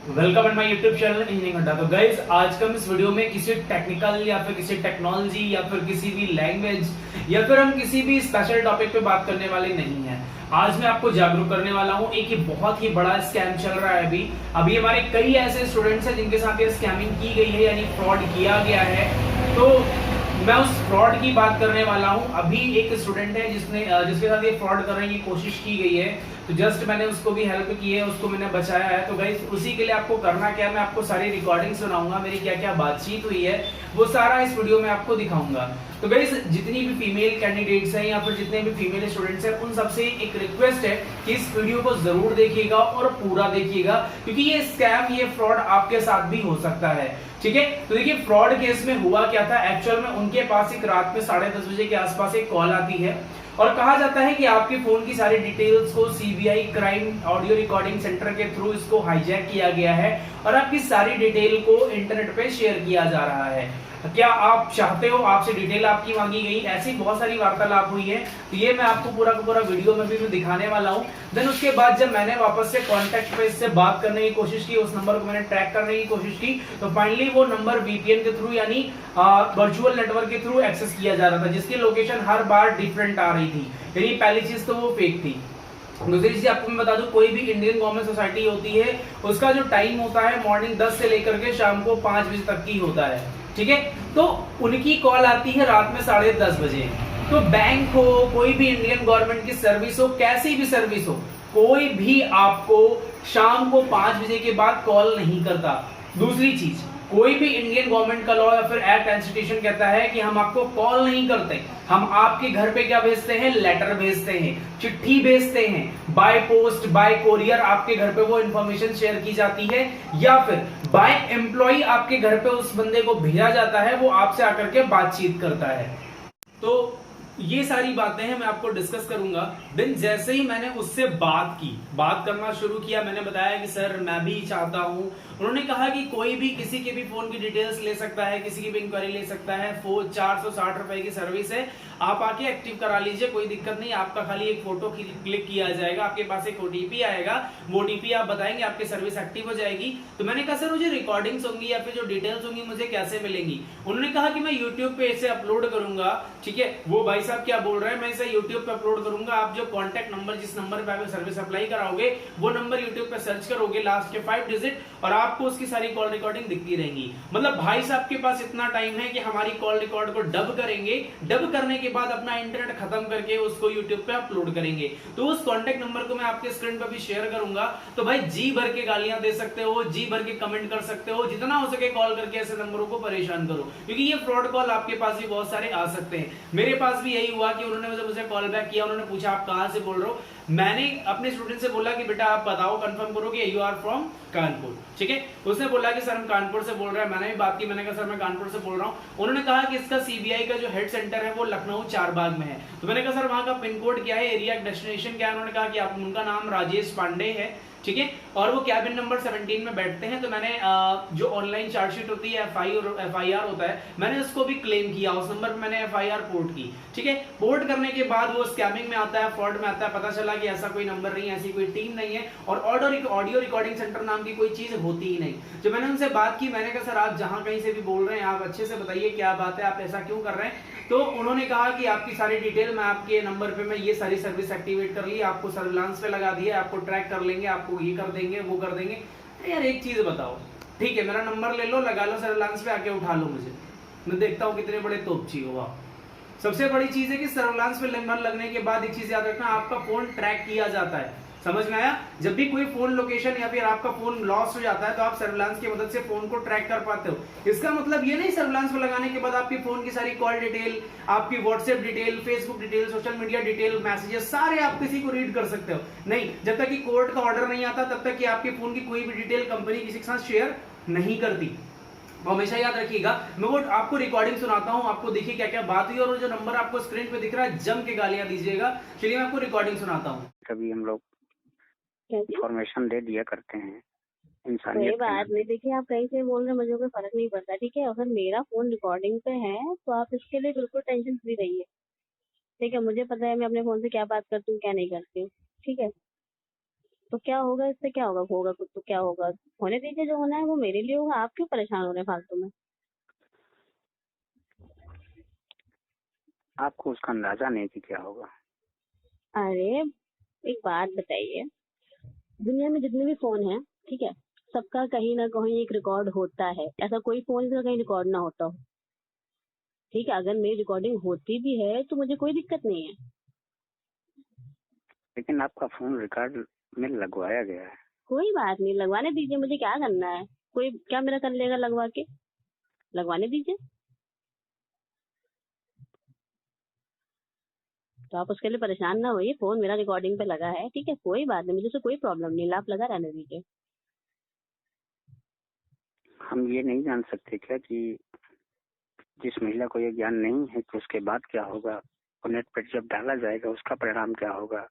Welcome in my YouTube channel engineering अड्डा। तो guys, आज का हम इस वीडियो में किसी टेक्निकल या फिर किसी टेक्नोलॉजी या फिर किसी भी लैंग्वेज या फिर हम किसी भी स्पेशल टॉपिक पे बात करने वाले नहीं हैं। आज मैं आपको जागरूक करने वाला हूं। एक ये बहुत ही बड़ा स्कैम चल रहा है अभी हमारे कई ऐसे स्टूडेंट्स हैं जिनके साथ ये स्कैमिंग की गई है, यानी फ्रॉड किया गया है। तो मैं उस फ्रॉड की बात करने वाला हूं। अभी एक स्टूडेंट है जिसके साथ ये फ्रॉड करने की कोशिश की गई है, तो जस्ट मैंने उसको भी हेल्प की है, उसको मैंने बचाया है। तो गाइस, उसी के लिए आपको करना क्या है, मैं आपको सारी रिकॉर्डिंग सुनाऊंगा, मेरी क्या क्या बातचीत हुई है वो सारा इस वीडियो में आपको दिखाऊंगा। तो गाइस, जितनी भी फीमेल कैंडिडेट्स हैं या फिर जितने भी फीमेल स्टूडेंट्स हैं, उन सबसे एक रिक्वेस्ट है कि इस वीडियो को जरूर देखिएगा और पूरा देखिएगा, क्योंकि ये स्कैम, ये फ्रॉड आपके साथ भी हो सकता है। ठीक है, तो देखिए फ्रॉड केस में हुआ क्या था। एक्चुअल में उनके पास एक रात में 10:30 बजे के आसपास एक कॉल आती है और कहा जाता है कि आपके फोन की सारी डिटेल्स को CBI crime audio recording centre के थ्रू इसको हाईजैक किया गया है और आपकी सारी डिटेल को इंटरनेट पे शेयर किया जा रहा है। क्या आप चाहते हो, आपसे डिटेल आपकी मांगी गई, ऐसी बहुत सारी वार्तालाप हुई है। तो ये मैं आपको पूरा का पूरा वीडियो में भी मैं दिखाने वाला हूं। देन उसके बाद जब मैंने वापस से कांटेक्ट पे इससे बात करने की कोशिश की, उस नंबर को मैंने ट्रैक करने की कोशिश की, तो फाइनली वो नंबर वीपीएन के थ्रू यानी वर्चुअल नेटवर्क के थ्रू एक्सेस किया जा रहा था, जिसकी लोकेशन हर बार डिफरेंट आ रही थी। यानी पहली चीज तो वो फेक थी। दूसरी चीज आपको मैं बता दूं, कोई भी इंडियन गवर्नमेंट सोसाइटी होती है, उसका जो टाइम होता है मॉर्निंग 10 से लेकर के शाम को 5 बजे तक की होता है। ठीक है, तो उनकी कॉल आती है रात में 10:30 बजे। तो बैंक हो, कोई भी इंडियन गवर्नमेंट की सर्विस हो, कैसी भी सर्विस हो, कोई भी आपको शाम को 5 बजे के बाद कॉल नहीं करता। दूसरी चीज, कोई भी इंडियन गवर्नमेंट का लॉ या फिर एक्ट इंस्टीट्यूशन कहता है कि हम आपको कॉल नहीं करते, हम आपके घर पे क्या भेजते हैं, लेटर भेजते हैं, चिट्ठी भेजते हैं, बाय पोस्ट बाय कोरियर आपके घर पे वो इंफॉर्मेशन शेयर की जाती है, या फिर बाय एम्प्लॉय आपके घर पे उस बंदे को भेजा जाता है, वो आपसे आकर के बातचीत करता है। तो ये सारी बातें हैं, मैं आपको डिस्कस करूंगा। देन जैसे ही मैंने उससे बात करना शुरू किया, मैंने बताया कि सर मैं भी चाहता हूं। उन्होंने कहा कि कोई भी किसी के भी फोन की डिटेल्स ले सकता है, किसी की भी इंक्वायरी ले सकता है। 460 रुपए की सर्विस है, आप आके एक्टिव करा लीजिए, कोई दिक्कत नहीं। आपका खाली एक फोटो क्लिक किया जाएगा, आपके पास एक ओटीपी आएगा, वो ओटीपी आप बताएंगे, आपकी सर्विस एक्टिव हो जाएगी। तो मैंने कहा सर मुझे रिकॉर्डिंग्स होंगी या फिर जो डिटेल्स होंगी मुझे कैसे मिलेंगी। उन्होंने कहा कि मैं यूट्यूब पे इसे अपलोड करूंगा। ठीक है, वो भाई साहब क्या बोल रहे हैं, मैं इसे यूट्यूब पे अपलोड करूंगा। आप जो कॉन्टैक्ट नंबर, जिस नंबर पे आप सर्विस अप्लाई कराओगे, वो नंबर यूट्यूब पे सर्च करोगे, लास्ट के 5 डिजिट, और आपको उसकी सारी कॉल रिकॉर्डिंग दिखती रहेंगी। मतलब भाई साहब के पास इतना टाइम है कि हमारी कॉल रिकॉर्ड को डब करेंगे, डब करने के बाद अपना इंटरनेट खत्म करके उसको यूट्यूब पे अपलोड करेंगे। तो उस कॉन्टैक्ट नंबर को मैं आपके स्क्रीन पर भी शेयर करूंगा। तो भाई जी भर के गालियां दे सकते हो, जी भर के कमेंट कर सकते हो, जितना हो सके कॉल करके ऐसे नंबरों को परेशान करो, क्योंकि ये फ्रॉड कॉल आपके पास भी बहुत सारे आ सकते हैं। मेरे पास भी यही हुआ कि उन्होंने जब मुझे कॉल बैक किया, उन्होंने पूछा आप कहां से बोल रहे हो। मैंने अपने स्टूडेंट से बोला कि बेटा आप बताओ, कंफर्म करो कि यू आर फ्रॉम कानपुर। ठीक है, उसने बोला कि सर हम कानपुर से बोल रहे हैं। मैंने भी बात की, मैंने कहा सर मैं कानपुर से बोल रहा हूं। उन्होंने कहा कि इसका सीबीआई का जो हेड सेंटर है वो लखनऊ चारबाग में है। तो मैंने कहा सर वहां का पिन कोड क्या है, एरिया डेस्टिनेशन क्या है। उन्होंने कहा कि आप, उनका नाम राजेश पांडे है। ठीक है, और वो कैबिन नंबर 17 में बैठते हैं। तो मैंने जो ऑनलाइन चार्जशीट होती है, एफआईआर होता है, मैंने उसको भी क्लेम किया, उस नंबर पे मैंने एफआईआर पोर्ट की। ठीक है, पोर्ट करने के बाद वो स्कैमिंग में आता है, फ्रॉड में आता है। पता चला कि ऐसा कोई नंबर नहीं है, ऐसी कोई टीम नहीं है, और ऑडियो रिकॉर्डिंग सेंटर नाम की कोई चीज होती ही नहीं। जब मैंने उनसे बात की, मैंने कहा सर आप जहां कहीं से भी बोल रहे हैं, आप अच्छे से बताइए क्या बात है, आप ऐसा क्यों कर रहे हैं। तो उन्होंने कहा कि आपकी सारी डिटेल मैं आपके नंबर पे मैं ये सारी सर्विस एक्टिवेट कर ली, आपको सर्विलांस पे लगा दिया, आपको ट्रैक कर लेंगे, आपको ये कर देंगे, वो कर देंगे। यार एक चीज बताओ, ठीक है मेरा नंबर ले लो, लगा लो सर्विलांस पे, आके उठा लो मुझे, मैं देखता हूँ कितने बड़े तोपची हो आप। सबसे बड़ी चीज है कि सर्विलांस पे नंबर लगने के बाद एक चीज याद रखना, आपका फोन ट्रैक किया जाता है। समझ में आया? जब भी कोई फोन लोकेशन या फिर आपका फोन लॉस हो जाता है, तो आप सर्विलांस की मदद से फोन को ट्रैक कर पाते हो। इसका मतलब ये नहीं सर्विलांस में लगाने के बाद आपकी फोन की सारी कॉल डिटेल, आपकी WhatsApp detail, Facebook detail, social media detail, messages सारे आप किसी को रीड कर सकते हो। नहीं, जब तक कि कोर्ट का ऑर्डर नहीं आता तब तक कि आपके फोन की कोई भी डिटेल कंपनी किसी के साथ शेयर नहीं करती। हमेशा याद रखिएगा। मैं वो आपको रिकॉर्डिंग सुनाता हूं, आपको देखिए क्या क्या बात हुई, और जो नंबर आपको स्क्रीन पे दिख रहा है, जम के गालियां दीजिएगा। चलिए मैं आपको रिकॉर्डिंग सुनाता हूं। कभी हम लोग कैसे? इंफॉर्मेशन दे दिया करते हैं कोई इंसानियत के बात नाते। नहीं, देखिए आप कहीं से बोल रहे हैं, मुझे कोई फर्क नहीं पड़ता। ठीक है, अगर मेरा फोन रिकॉर्डिंग पे है तो आप इसके लिए बिल्कुल टेंशन फ्री रहिए। ठीक है, मुझे पता है मैं अपने फोन से क्या बात करती हूँ क्या नहीं करती हूँ। ठीक है, तो क्या होगा, इससे क्या होगा, होगा कुछ तो क्या होगा, होने दीजिए, जो होना है वो मेरे लिए होगा, आप क्यों परेशान हो रहे हैं फालतू में। आपको उसका अंदाजा नहीं कि क्या होगा। अरे एक बात बताइए, दुनिया में जितने भी फोन हैं, ठीक है, सबका कहीं ना कहीं एक रिकॉर्ड होता है, ऐसा कोई फोन जिसका कहीं रिकॉर्ड ना होता हो। ठीक है, अगर मेरी रिकॉर्डिंग होती भी है तो मुझे कोई दिक्कत नहीं है। लेकिन आपका फोन रिकॉर्ड में लगवाया गया है। कोई बात नहीं, लगवाने दीजिए, मुझे क्या करना है, कोई क्या मेरा कर लेगा लगवा के, लगवाने दीजिए। तो आप उसके लिए परेशान ना होइए, फोन मेरा रिकॉर्डिंग पे लगा है, ठीक है, कोई बात नहीं, मुझे उससे कोई प्रॉब्लम नहीं, आप लगा रहने दीजिए। हम ये नहीं जान सकते क्या कि जिस महिला को ये ज्ञान नहीं है कि उसके बाद क्या होगा, और नेट पर जब डाला जाएगा उसका परिणाम क्या होगा,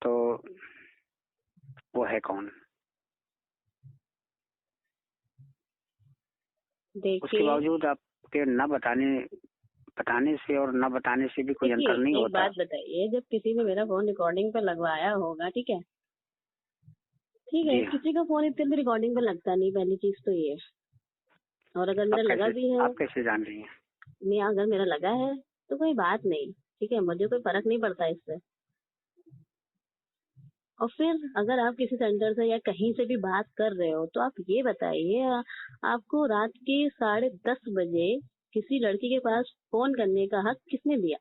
तो वो है कौन। उसके देखिए, बावजूद आपके न बताने से और न बताने से भी कोई देखिए अंतर नहीं एक होता। बात बताइए, जब किसी ने मेरा फोन रिकॉर्डिंग पे लगवाया होगा, ठीक है, ठीक है, जी हाँ। किसी का फोन इतने भी रिकॉर्डिंग पे लगता नहीं, पहली चीज तो ये। और अगर मेरा लगा भी है, आप कैसे जान रही हैं। नहीं अगर मेरा लगा है तो कोई बात नहीं, ठीक है, मुझे कोई फर्क नहीं पड़ता इससे। और फिर अगर आप किसी सेंटर से या कहीं से भी बात कर रहे हो तो आप ये बताइए, आपको रात के 10:30 बजे किसी लड़की के पास फोन करने का हक किसने दिया।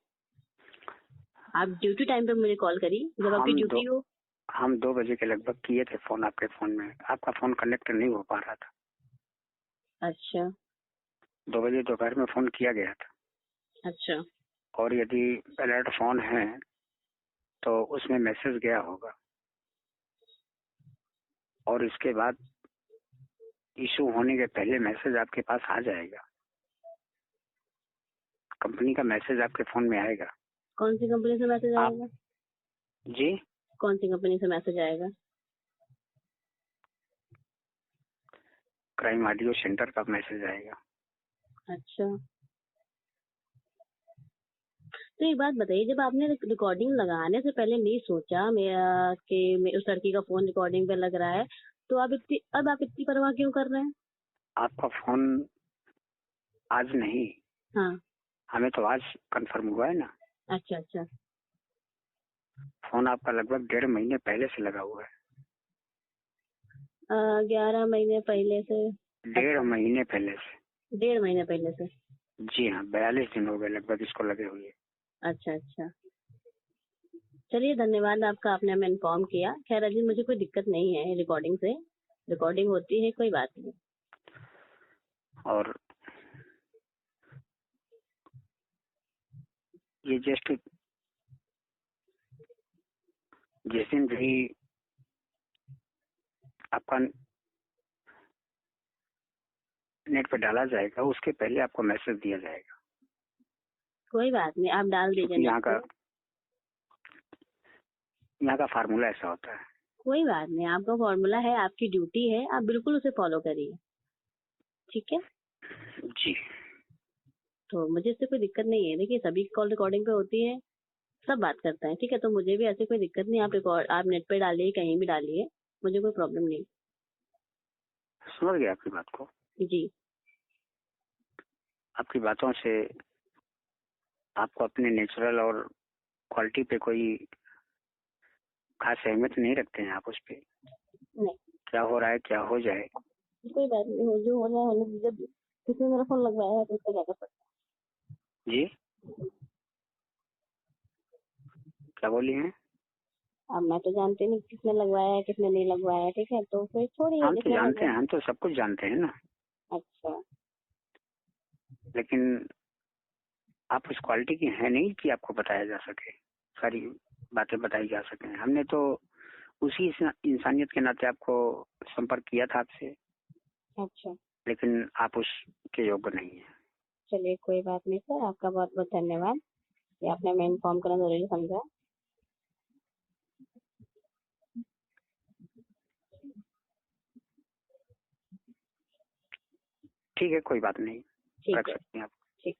आप ड्यूटी टाइम पे मुझे कॉल करी, जब आपकी हम ड्यूटी दो हो। हम 2 बजे के लगभग किए थे फोन आपके फोन में, आपका फोन कनेक्ट नहीं हो पा रहा था। अच्छा 2 बजे दोपहर में फोन किया गया था। अच्छा। और यदि अलर्ट फोन है तो उसमें मैसेज गया होगा, और इसके बाद इशू होने के पहले मैसेज आपके पास आ जाएगा। कंपनी का मैसेज आपके फोन में आएगा। कौन सी कंपनी से मैसेज आप आएगा, जी, कौन सी कंपनी से मैसेज आएगा। क्राइम ऑडियो सेंटर का मैसेज आएगा। अच्छा, तो एक बात बताइए, जब आपने रिकॉर्डिंग लगाने से पहले नहीं सोचा मेरा कि उस लड़की का फोन रिकॉर्डिंग पे लग रहा है, तो अब आप इतनी परवाह क्यों कर रहे हैं। आपका फोन आज नहीं, हाँ। हमें तो आज कंफर्म हुआ है ना। अच्छा अच्छा। फोन आपका लगभग 1.5 महीने पहले से लगा हुआ है। 11 महीने पहले से। 1.5 महीने पहले से। 1.5 महीने पहले से। जी हाँ, 42 दिन हो गए लगभग इसको लगे हुए। अच्छा अच्छा। चलिए धन्यवाद आपका, आपने हमें इन्फॉर्म किया। खैर अभी मुझे कोई दिक्कत नहीं है रिकॉर्डिंग से, रिकॉर्डिंग होती है, कोई बात नहीं। और ये जस्ट जिस दिन भी आपका नेट पर डाला जाएगा उसके पहले आपको मैसेज दिया जाएगा। कोई बात नहीं, आप डाल दीजिए क्योंकि नेट पे। यहाँ का फार्मूला ऐसा होता है। कोई बात नहीं, आपका फॉर्मूला है, आपकी ड्यूटी है, आप बिल्कुल उसे फॉलो करिए, ठीक है। जी। तो मुझे इससे कोई दिक्कत नहीं है, देखिए सभी कॉल रिकॉर्डिंग पे होती है, सब बात करते हैं, ठीक है, तो मुझे भी ऐसे कोई दिक्कत नहीं, आप नेट पे डालिए, कहीं भी डालिए, मुझे कोई प्रॉब्लम नहीं। समझ गया आपकी बात को। जी। आपकी बातों से आपको अपने नेचुरल और क्वालिटी पे कोई खास अहमियत नहीं रखते हैं आप उस पे। नहीं, क्या हो रहा है क्या हो जाए। कोई बात नहीं, जो होना है होने दीजिए। जब किसी ने मेरा फोन लगवाया है तो उसका क्या कर सकते जी, क्या बोली हैं। हैं। अब मैं तो जानती नहीं किसने लगवाया है किसने नहीं लगवाया है, ठीक है, तो फिर छोड़िए हम तो जिसने जानते हैं, लगवाया। हम तो सब कुछ जानते हैं ना। अच्छा। लेकिन आप उस क्वालिटी की है नहीं कि आपको बताया जा सके, सारी बातें बताई जा सके। हमने तो उसी इंसानियत के नाते आपको संपर्क किया था आपसे, अच्छा। लेकिन आप उसके योग्य नहीं है। चलिए कोई बात नहीं सर, आपका बहुत बहुत धन्यवाद, ये आपने हमें इन्फॉर्म करना जरूरी समझा। ठीक है, कोई बात नहीं, ठीक रख है। सकते हैं आप। ठीक।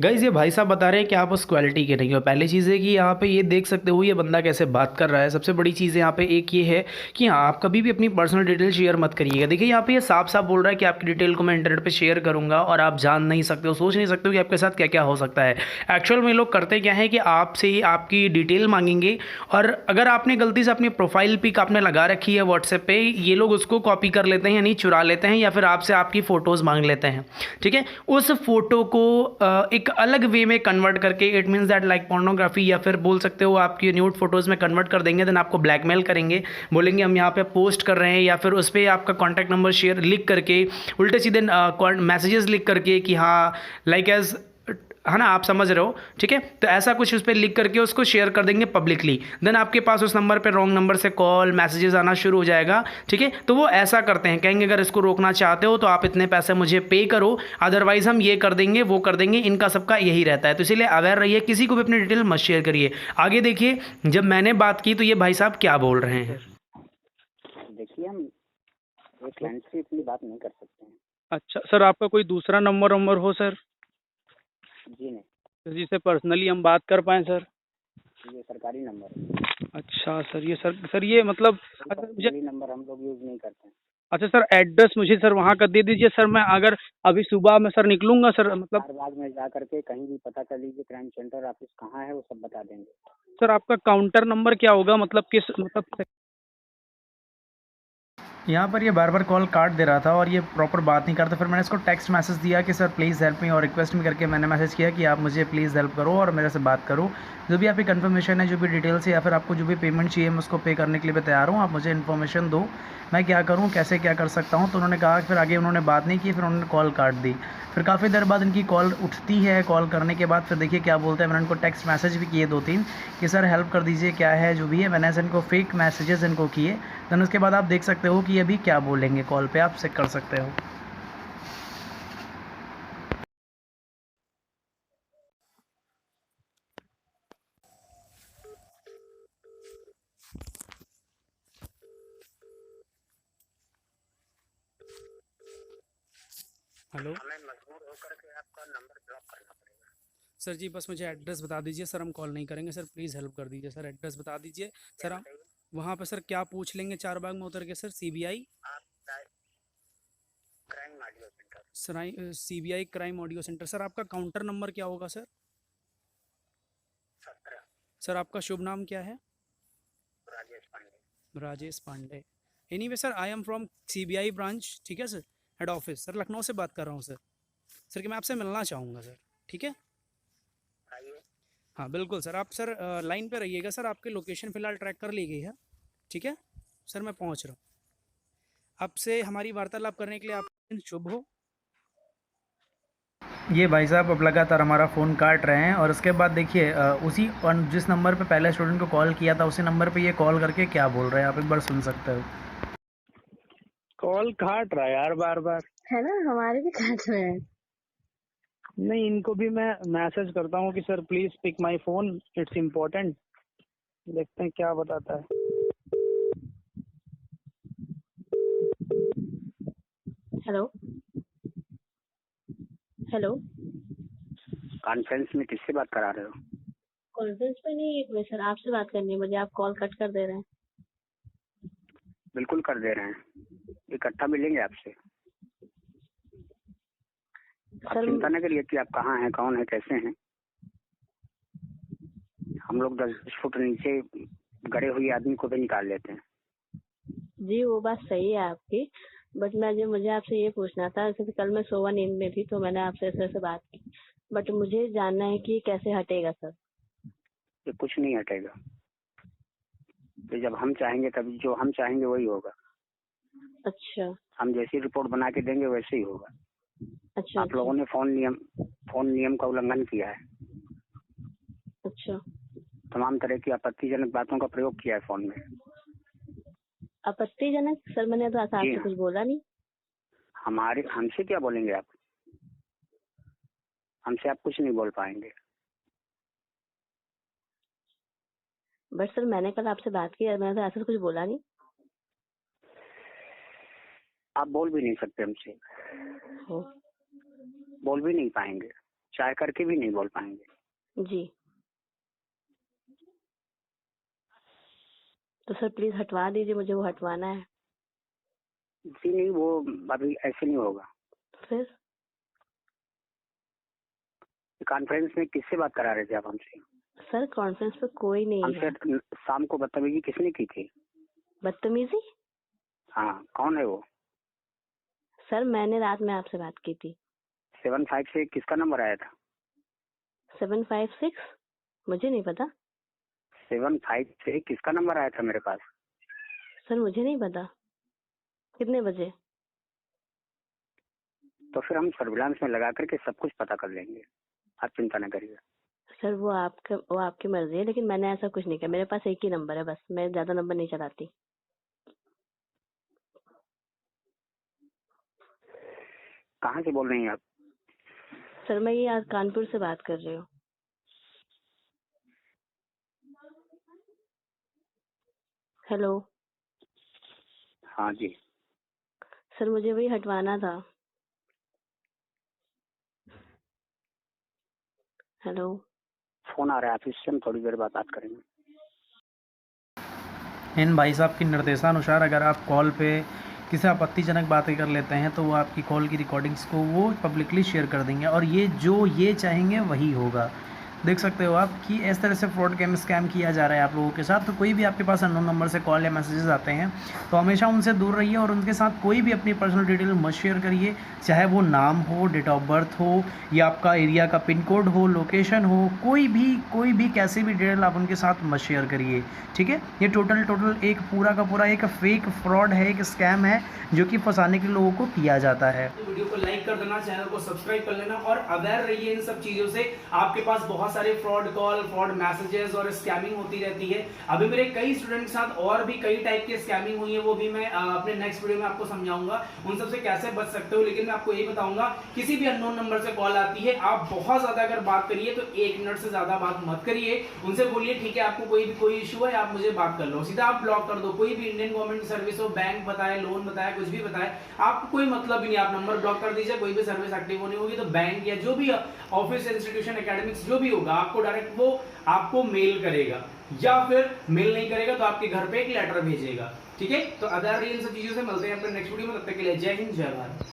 गाइज ये भाई साहब बता रहे हैं कि आप उस क्वालिटी के नहीं हो। पहली चीज़ है कि यहाँ पे ये देख सकते हो ये बंदा कैसे बात कर रहा है। सबसे बड़ी चीज़ यहाँ पे एक ये है कि हाँ, आप कभी भी अपनी पर्सनल डिटेल शेयर मत करिएगा। देखिए यहाँ पे ये साफ साफ बोल रहा है कि आपकी डिटेल को मैं इंटरनेट पे शेयर करूँगा और आप जान नहीं सकते हो, सोच नहीं सकते हो कि आपके साथ क्या क्या हो सकता है। एक्चुअल में लोग करते क्या है कि आपसे ही आपकी डिटेल मांगेंगे और अगर आपने गलती से अपनी प्रोफाइल पिक आपने लगा रखी है व्हाट्सएप पे, ये लोग उसको कॉपी कर लेते हैं यानी चुरा लेते हैं या फिर आपसे आपकी फ़ोटोज़ मांग लेते हैं। ठीक है, उस फोटो को एक अलग वे में कन्वर्ट करके, it means that like pornography या फिर बोल सकते हो आपकी न्यूड फोटोज़ में कन्वर्ट कर देंगे। देन आपको ब्लैकमेल करेंगे, बोलेंगे हम यहाँ पे पोस्ट कर रहे हैं या फिर उस पर आपका कॉन्टैक्ट नंबर शेयर लिख करके, उल्टे सीधे मैसेजेस लिख करके कि हाँ लाइक एज, है ना, आप समझ रहे हो। ठीक है, तो ऐसा कुछ उस पर लिख करके उसको शेयर कर देंगे पब्लिकली। देन आपके पास उस नंबर पे रॉन्ग नंबर से कॉल मैसेजेस आना शुरू हो जाएगा। ठीक है, तो वो ऐसा करते हैं, कहेंगे अगर इसको रोकना चाहते हो तो आप इतने पैसे मुझे पे करो, अदरवाइज हम ये कर देंगे वो कर देंगे। इनका सबका यही रहता है, तो इसीलिए अवेयर रहिए, किसी को भी अपनी डिटेल मत शेयर करिए। आगे देखिए, जब मैंने बात की तो ये भाई साहब क्या बोल रहे हैं। देखिए, हम एक क्लाइंट से इतनी बात नहीं कर सकते हैं। अच्छा सर, आपका कोई दूसरा नंबर हो सर, जी नहीं, जिससे पर्सनली हम बात कर पाएँ सर? ये सरकारी नंबर है। अच्छा सर, ये सर ये मतलब अगर मुझे, पर्सनली नंबर हम लोग यूज़ नहीं करते हैं। अच्छा सर एड्रेस मुझे सर वहाँ का दे दीजिए सर। मैं अगर अभी सुबह में सर निकलूँगा सर, मतलब चारबाग में जा करके कहीं भी पता कर लीजिए, क्राइम सेंटर ऑफिस कहाँ है वो सब बता देंगे। सर आपका काउंटर नंबर क्या होगा, मतलब किस मतलब यहाँ पर ये बार बार कॉल काट दे रहा था और ये प्रॉपर बात नहीं करता। फिर मैंने इसको टेक्स्ट मैसेज दिया कि सर प्लीज़ हेल्प मी, और रिक्वेस्ट में करके मैंने मैसेज किया कि आप मुझे प्लीज़ हेल्प करो और मेरे से बात करो। जो भी आपकी कंफर्मेशन है, जो भी डिटेल्स है या फिर आपको जो भी पेमेंट चाहिए, मैं उसको पे करने के लिए भी तैयार हूँ। आप मुझे इन्फॉर्मेशन दो, मैं क्या करूँ, कैसे क्या कर सकता हूँ। तो उन्होंने कहा, फिर आगे उन्होंने बात नहीं की, फिर उन्होंने कॉल काट दी। फिर काफ़ी देर बाद इनकी कॉल उठती है। कॉल करने के बाद फिर देखिए क्या बोलते हैं। मैंने उनको टेक्स्ट मैसेज भी किए 2-3 कि सर हेल्प कर दीजिए, क्या है जो भी है। मैंने ऐसे इनको फेक मैसेजेस इनको किए। देन उसके बाद आप देख सकते हो कि अभी क्या बोलेंगे कॉल पे, आप चेक कर सकते हो। हेलो हमें मजबूर होकर के आपका नंबर ब्लॉक करना पड़ेगा। सर जी, बस मुझे एड्रेस बता दीजिए सर, हम कॉल नहीं करेंगे सर, प्लीज़ हेल्प कर दीजिए सर। एड्रेस बता दीजिए सर। हम वहाँ पे सर क्या पूछ लेंगे चारबाग में उतर के सर? CBI आप क्राइम ऑडियो सेंटर सराई CBI crime audio centre. Sir आपका काउंटर नंबर क्या होगा सर? 17, सर आपका शुभ नाम क्या है? Rajesh Pandey. Rajesh Pandey. Anyway sir, I am from CBI branch, ठीक है sir, head office sir, Lucknow से बात कर रहा हूँ सर। सर कि मैं आपसे मिलना चाहूँगा सर, ठीक है? आइए। हाँ बिल्कुल सर, आप सर लाइन पे रहिएगा सर, आपकी लोकेशन फ़िलहाल ट्रैक कर ली गई है, ठीक है सर, मैं पहुँच रहा हूँ। आपसे हमारी वार्तालाप करने के लिए आपका दिन शुभ हो। ये भाई साहब अब लगातार हमारा फ़ोन काट रहे हैं और उसके बाद देखिए उसी जिस नंबर पे पहले स्टूडेंट को कॉल किया था उसी नंबर पे ये कॉल करके क्या बोल रहे हैं, आप एक बार सुन सकते हो। कॉल काट रहा है यार बार बार। है ना, हमारे भी काट रहे हैं। नहीं, इनको भी मैं मैसेज करता हूँ कि sir please pick my phone, it's important. देखते हैं क्या बताता है। हेलो हेलो, कॉन्फ्रेंस में किससे बात करा रहे हो? कॉन्फ्रेंस पे नहीं, एक मिनट सर, आपसे बात करनी है मुझे, आप कॉल कट कर दे रहे हैं। बिल्कुल कर दे रहे हैं, इकट्ठा मिलेंगे आपसे। आप सर चिंता न करिए कि आप कहाँ हैं, कौन है, कैसे हैं। हम लोग 10 फुट नीचे गड़े हुए आदमी को भी निकाल लेते हैं। जी वो बात सही है आपकी, बट मुझे आपसे ये पूछना था, जैसे कल मैं सोवा नींद में थी तो मैंने आपसे ऐसे बात की, बट मुझे जानना है कि कैसे हटेगा सर। ये कुछ नहीं हटेगा। तो जब हम चाहेंगे तभी, जो हम चाहेंगे वही होगा। अच्छा हम जैसी रिपोर्ट बना के देंगे वैसे ही होगा। अच्छा आप लोगों ने फोन नियम का उल्लंघन किया है। अच्छा, तमाम तरह की आपत्तिजनक बातों का प्रयोग किया है फोन में। आपत्तिजनक? सर मैंने तो जी आपसे हाँ। कुछ बोला नहीं। हमसे क्या बोलेंगे आप? हमसे आप कुछ नहीं बोल पाएंगे। बट सर मैंने कल आपसे बात की, मैंने तो ऐसा कुछ बोला नहीं। आप बोल भी नहीं सकते हमसे, हो बोल भी नहीं पाएंगे। चाह करके भी नहीं बोल पाएंगे। जी। तो सर प्लीज हटवा दीजिए, मुझे वो हटवाना है। जी नहीं, वो अभी ऐसे नहीं होगा। फिर कॉन्फ्रेंस में किससे बात करा रहे थे आप हमसे? सर कॉन्फ्रेंस पे कोई नहीं है। हमसे शाम को बदतमीजी किसने की थी? बदतमीजी? हाँ, कौन है वो? सर मैंने रात में आपसे बात की थी। 75 से किसका नंबर आया था? 756? मुझे नहीं पता। 75 से किसका नंबर आया था मेरे पास? सर मुझे नहीं पता। कितने बजे? तो फिर हम सर्विलांस में लगा करके सब कुछ पता कर लेंगे, आप चिंता न करिए। सर वो आपकी मर्जी है, लेकिन मैंने ऐसा कुछ नहीं किया। मेरे पास एक ही नंबर है बस, मैं ज्यादा नंबर नहीं चलाती। कहाँ से बोल रही हैं आप? सर मैं ये आज कानपुर से बात कर रही हूँ। हेलो। हाँ जी। सर मुझे वही हटवाना था। हेलो। फोन आ रहा है ऑफिस से, हम थोड़ी देर बाद बात करेंगे। इन भाई साहब की निर्देशानुसार अगर आप कॉल पे किसी आपत्तिजनक बातें कर लेते हैं तो वो आपकी कॉल की रिकॉर्डिंग्स को वो पब्लिकली शेयर कर देंगे और ये चाहेंगे वही होगा। देख सकते हो आप कि इस तरह से फ्रॉड स्कैम किया जा रहा है आप लोगों के साथ। तो कोई भी आपके पास अननोन नंबर से कॉल या मैसेजेस आते हैं तो हमेशा उनसे दूर रहिए और उनके साथ कोई भी अपनी पर्सनल डिटेल मत शेयर करिए, चाहे वो नाम हो, डेट ऑफ बर्थ हो या आपका एरिया का पिन कोड हो, लोकेशन हो, कोई भी कैसे भी डिटेल आप उनके साथ मत शेयर करिए, ठीक है। ये टोटल एक पूरा का पूरा एक फेक फ्रॉड है, एक स्कैम है जो कि फंसाने के लोगों को किया जाता है। तो वीडियो को लाइक कर देना, चैनल को सब्सक्राइब कर लेना और अवेयर रहिए इन सब चीजों से। आपके पास बहुत सारे फ्रॉड कॉल, फ्रॉड मैसेजेस और स्कैमिंग होती रहती है। अभी मेरे कई स्टूडेंट के साथ और भी कई टाइप की स्कैमिंग हुई है, वो भी मैं अपने नेक्स्ट वीडियो में आपको समझाऊंगा उन सबसे कैसे बच सकते हो। लेकिन मैं आपको ये बताऊंगा, किसी भी अननोन नंबर से कॉल आती है, आप बहुत ज्यादा अगर बात करिए तो 1 मिनट से ज्यादा बात मत करिए। उनसे बोलिए ठीक है आपको कोई इशू है, आप मुझे बात कर लो, सीधा आप ब्लॉक कर दो। कोई भी इंडियन गवर्नमेंट सर्विस हो, बैंक बताए, लोन बताए, कुछ भी बताए, आपको कोई मतलब ही नहीं, आप नंबर ब्लॉक कर दीजिए। कोई भी सर्विस एक्टिव होनी होगी तो बैंक या जो भी ऑफिस, इंस्टीट्यूशन, एकेडमिक्स जो भी होगा, आपको डायरेक्ट वो आपको मेल करेगा या फिर मेल नहीं करेगा तो आपके घर पे एक लेटर भेजेगा, ठीक है। तो अदर इन सब चीजों से मिलते हैं अपने नेक्स्ट वीडियो में, तब तक के लिए जय हिंद, जय भारत।